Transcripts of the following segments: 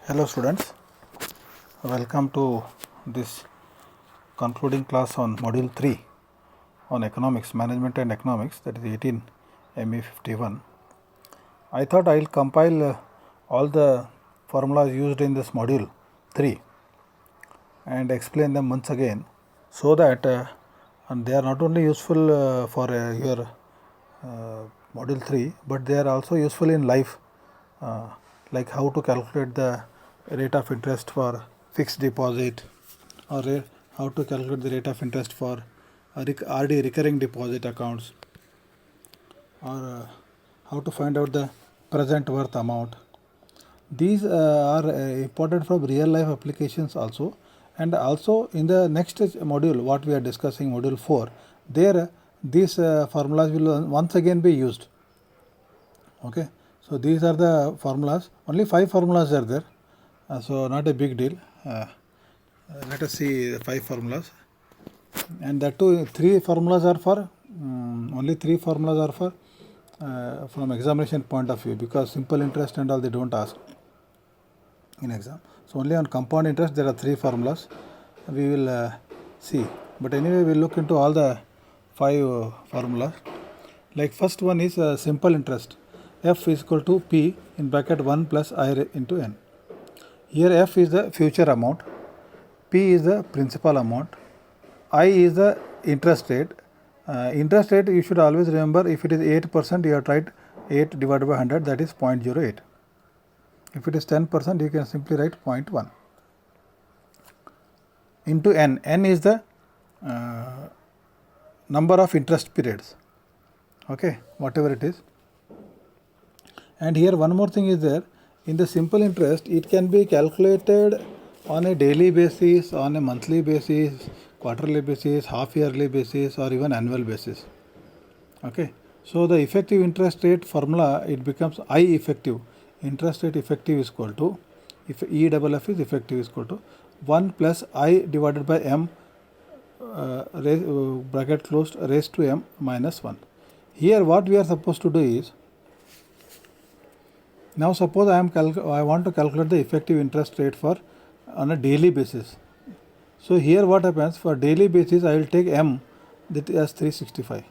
Hello students, welcome to this concluding class on module 3 on economics, management and economics, that is 18 ME 51. I thought I will compile all the formulas used in this module 3 and explain them once again, so that and they are not only useful for your module 3, but they are also useful in life, like how to calculate the rate of interest for fixed deposit, or how to calculate the rate of interest for RD, recurring deposit accounts, or how to find out the present worth amount. These are important from real life applications also, and also in the next module what we are discussing, module 4, there these formulas will once again be used. Okay, so these are the formulas. Only 5 formulas are there, so not a big deal. Let us see the 5 formulas, and that too 3 formulas are for only 3 formulas are for from examination point of view, because simple interest and all they don't ask in exam. So only on compound interest there are 3 formulas we will see, but anyway we will look into all the 5 formulas. Like first one is simple interest. F is equal to P in bracket 1 plus I into N. Here F is the future amount, P is the principal amount, I is the interest rate. Interest rate you should always remember, if it is 8%, you have to write 8 divided by 100, that is 0.08. If it is 10%, you can simply write 0.1. Into N. N is the number of interest periods, okay, whatever it is. And here one more thing is there. In the simple interest, it can be calculated on a daily basis, on a monthly basis, quarterly basis, half yearly basis, or even annual basis. Okay, so the effective interest rate formula, it becomes I effective. Interest rate effective is equal to, if EFF is effective, is equal to 1 plus I divided by M bracket closed raised to M minus 1. Here what we are supposed to do is, now suppose I want to calculate the effective interest rate for on a daily basis. So here what happens, for daily basis I will take M, that as 365.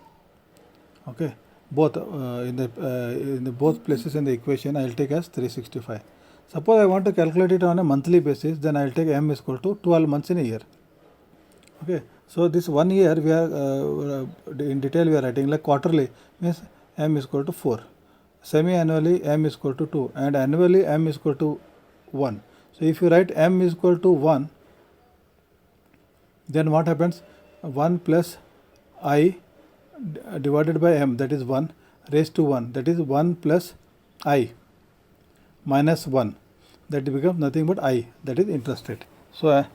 Okay, both in the both places in the equation I will take as 365. Suppose I want to calculate it on a monthly basis, then I will take M is equal to 12 months in a year. Okay, so this 1 year we are in detail we are writing, like quarterly means M is equal to 4. Semi-annually M is equal to 2, and annually M is equal to 1. So if you write M is equal to 1, then what happens, 1 plus I divided by M, that is 1, raised to 1, that is 1 plus I minus 1, that becomes nothing but I, that is interest rate. So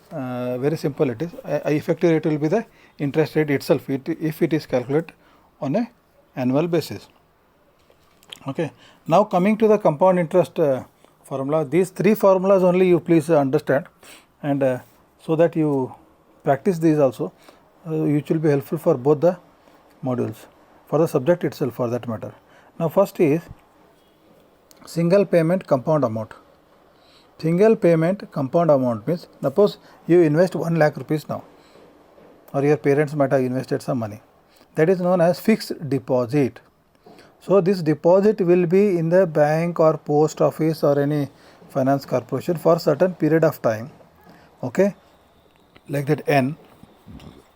very simple it is. Effective rate will be the interest rate itself, if it is calculated on a annual basis. Okay, now coming to the compound interest formula, these 3 formulas only you please understand, and so that you practice these also, which will be helpful for both the modules, for the subject itself for that matter. Now first is single payment compound amount. Single payment compound amount means, suppose you invest 1 lakh rupees now, or your parents might have invested some money, that is known as fixed deposit. So this deposit will be in the bank or post office or any finance corporation for certain period of time, okay, like that N,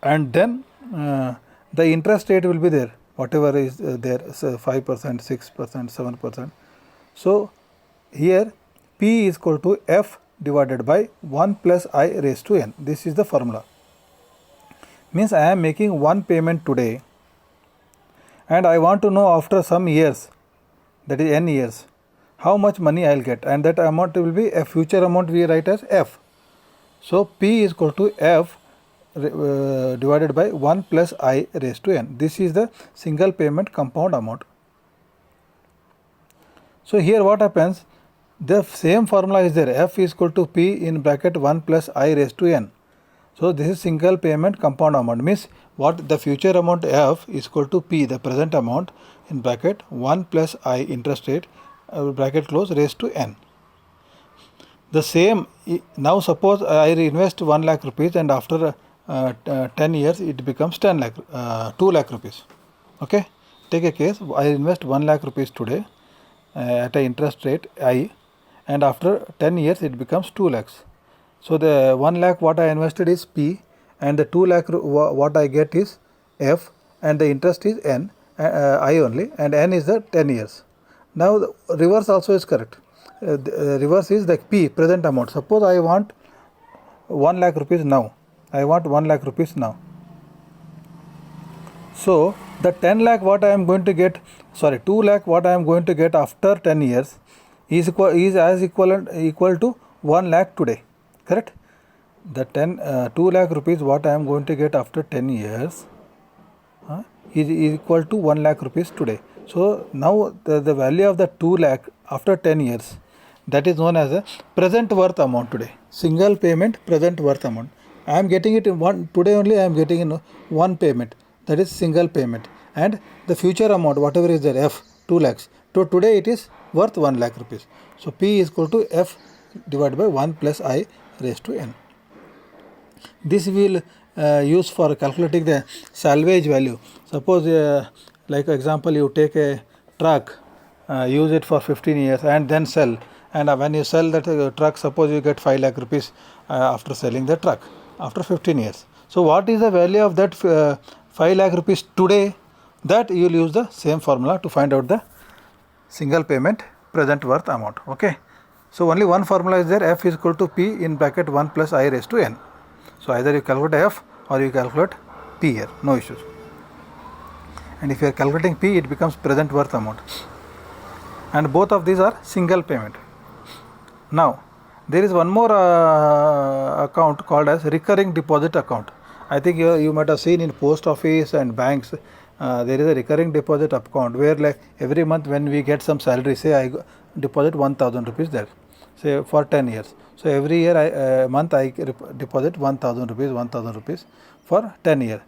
and then the interest rate will be there, whatever is there, so 5%, 6%, 7%. So here P is equal to F divided by 1 plus I raised to N. This is the formula. Means I am making one payment today, and I want to know after some years, that is N years, how much money I will get, and that amount will be a future amount we write as F. So P is equal to F divided by 1 plus I raised to N. This is the single payment compound amount. So here what happens, the same formula is there, F is equal to P in bracket 1 plus I raised to N. So this is single payment compound amount, means what the future amount F is equal to P, the present amount, in bracket 1 plus I interest rate bracket close raised to N. The same, now suppose I invest 1 lakh rupees and after 10 years it becomes 10 lakh, 2 lakh rupees. Okay, take a case, I invest 1 lakh rupees today at an interest rate I, and after 10 years it becomes 2 lakhs. So the 1 lakh what I invested is P, and the 2 lakh what I get is F, and the interest is N, I only, and N is the 10 years. Now the reverse also is correct. Reverse is the P, present amount. Suppose I want 1 lakh rupees now. I want 1 lakh rupees now. So the 10 lakh what I am going to get, 2 lakh what I am going to get after 10 years is equal to 1 lakh today. Correct? The 2 lakh rupees what I am going to get after 10 years is equal to 1 lakh rupees today. So now the value of the 2 lakh after 10 years, that is known as a present worth amount today. Single payment present worth amount. I am getting it in one today only. I am getting in one payment, that is single payment, and the future amount whatever is there F 2 lakhs. So today it is worth 1 lakh rupees. So P is equal to F divided by 1 plus I raised to N. This we will use for calculating the salvage value. Suppose like example, you take a truck, use it for 15 years and then sell, and when you sell that truck, suppose you get 5 lakh rupees after selling the truck after 15 years. So what is the value of that 5 lakh rupees today? That you will use the same formula to find out the single payment present worth amount. Okay, so only one formula is there, F is equal to P in bracket 1 plus I raised to N. So either you calculate F or you calculate P here, no issues. And if you are calculating P, it becomes present worth amount, and both of these are single payment. Now there is one more account called as recurring deposit account. I think you might have seen in post office and banks, there is a recurring deposit account where like every month when we get some salary, say I deposit 1000 rupees there, say for 10 years. So every year month I deposit 1000 rupees for 10 years.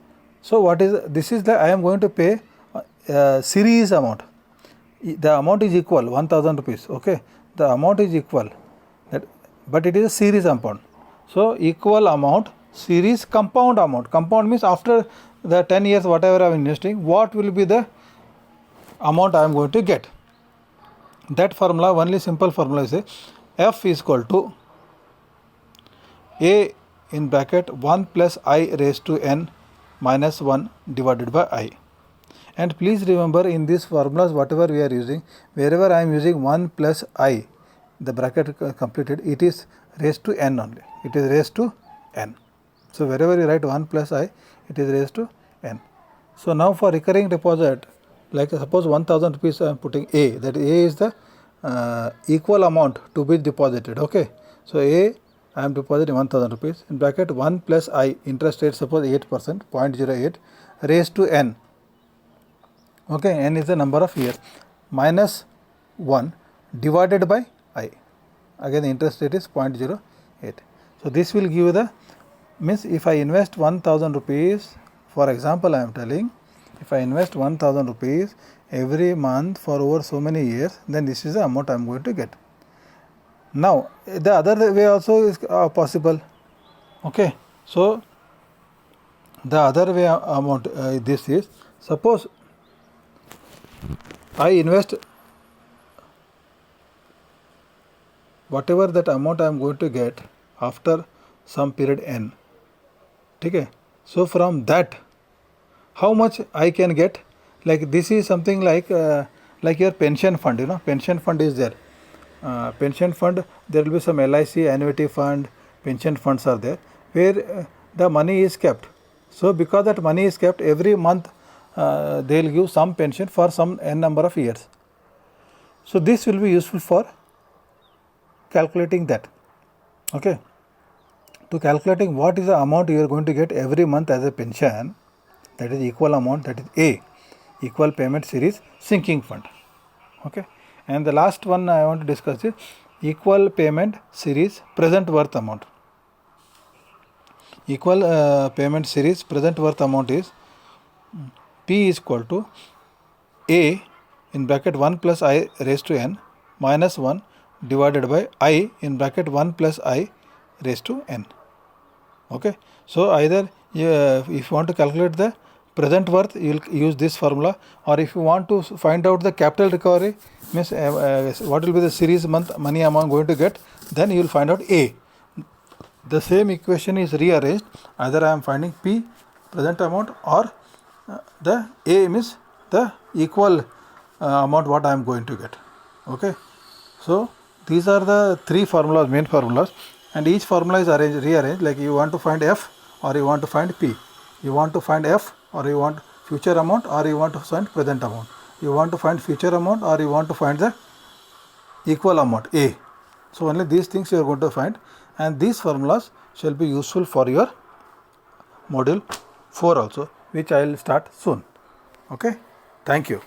So what is this is the I am going to pay series amount. The amount is equal 1000 rupees. Okay, the amount is equal, but it is a series amount. So equal amount, series, compound amount. Compound means after the 10 years whatever I am investing, what will be the amount I am going to get. That formula, only simple formula is F is equal to A in bracket 1 plus I raised to N minus 1 divided by I. And please remember, in these formulas whatever we are using, wherever I am using 1 plus I, the bracket completed, it is raised to N only. It is raised to N. So wherever you write 1 plus I, it is raised to N. So now for recurring deposit, like suppose 1000 rupees I am putting A, that A is the equal amount to be deposited. Okay, so A I am depositing 1000 rupees in bracket 1 plus I, interest rate suppose 8%, 0.08 raised to N. Okay, N is the number of years, minus 1 divided by I. Again the interest rate is 0.08. So this will give the, means if I invest 1000 rupees, for example I am telling, if I invest 1000 rupees every month for over so many years, then this is the amount I am going to get. Now the other way also is possible. Okay, so the other way amount this is, suppose I invest whatever that amount I am going to get after some period N. Okay, so from that how much I can get, like this is something like your pension fund, you know, pension fund is there. Pension fund, there will be some LIC, annuity fund, pension funds are there where the money is kept. So because that money is kept, every month they will give some pension for some n number of years. So this will be useful for calculating that. Okay, to calculating what is the amount you are going to get every month as a pension, that is equal amount, that is A, equal payment series sinking fund. Okay, and the last one I want to discuss is equal payment series present worth amount. Equal payment series present worth amount is P is equal to A in bracket 1 plus I raised to N minus 1 divided by I in bracket 1 plus I raised to n. Okay, so either if you want to calculate the present worth, you will use this formula, or if you want to find out the capital recovery, means what will be the series month money amount going to get, then you will find out A. The same equation is rearranged. Either I am finding P, present amount, or the A means the equal amount what I am going to get. Okay, so these are the three formulas, main formulas, and each formula is rearranged. Like you want to find F or you want to find P, you want to find F or you want future amount or you want to find present amount, you want to find future amount or you want to find the equal amount A. So only these things you are going to find, and these formulas shall be useful for your module 4 also, which I will start soon. Okay, thank you.